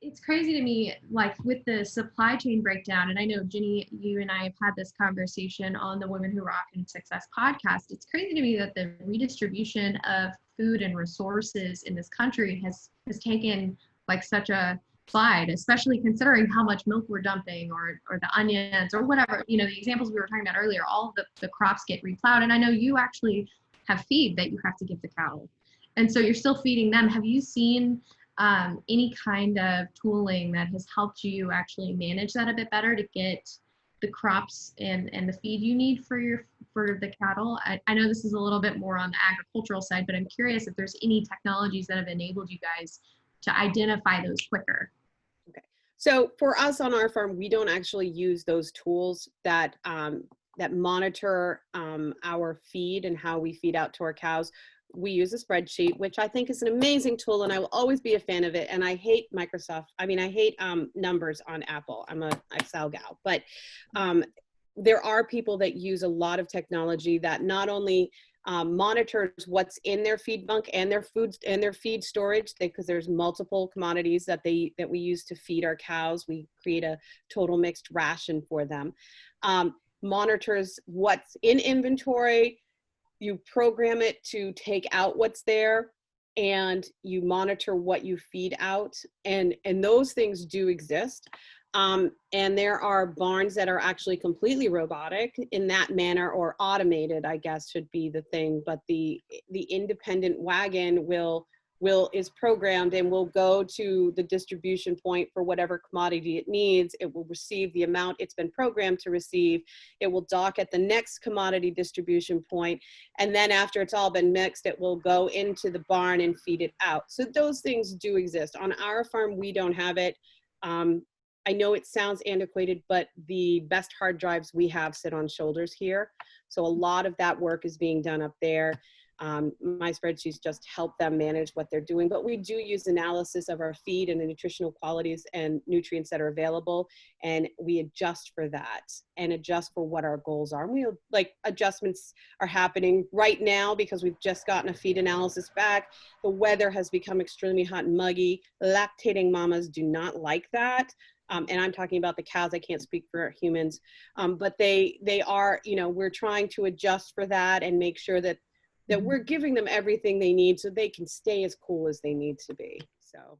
It's crazy to me, like with the supply chain breakdown. And I know, Jenni, you and I have had this conversation on the Women Who Rock and Success podcast. It's crazy to me that the redistribution of food and resources in this country has taken like such a slide, especially considering how much milk we're dumping, or the onions or whatever, the examples we were talking about earlier. All of the crops get replowed. And I know you actually have feed that you have to give the cattle. And so you're still feeding them. Have you seen any kind of tooling that has helped you actually manage that a bit better to get the crops and the feed you need for the cattle? I know this is a little bit more on the agricultural side, but I'm curious if there's any technologies that have enabled you guys to identify those quicker. Okay. So for us on our farm, we don't actually use those tools that that monitor our feed and how we feed out to our cows. We use a spreadsheet, which I think is an amazing tool, and I will always be a fan of it. And I hate Microsoft. I mean, I hate numbers on Apple. I'm a Excel gal, but there are people that use a lot of technology that not only monitors what's in their feed bunk and their foods and their feed storage, because there's multiple commodities that we use to feed our cows. We create a total mixed ration for them. Monitors what's in inventory. You program it to take out what's there, and you monitor what you feed out, and those things do exist. And there are barns that are actually completely robotic in that manner, or automated, I guess should be the thing. But the independent wagon is programmed and will go to the distribution point for whatever commodity it needs. It will receive the amount it's been programmed to receive. It will dock at the next commodity distribution point. And then after it's all been mixed, it will go into the barn and feed it out. So those things do exist. On our farm, we don't have it. I know it sounds antiquated, but the best hard drives we have sit on shoulders here. So a lot of that work is being done up there. My spreadsheets just help them manage what they're doing, but we do use analysis of our feed and the nutritional qualities and nutrients that are available, and we adjust for that and adjust for what our goals are. And adjustments are happening right now because we've just gotten a feed analysis back. The weather has become extremely hot and muggy. Lactating mamas do not like that. And I'm talking about the cows. I can't speak for humans, but they are, we're trying to adjust for that and make sure that we're giving them everything they need so they can stay as cool as they need to be. So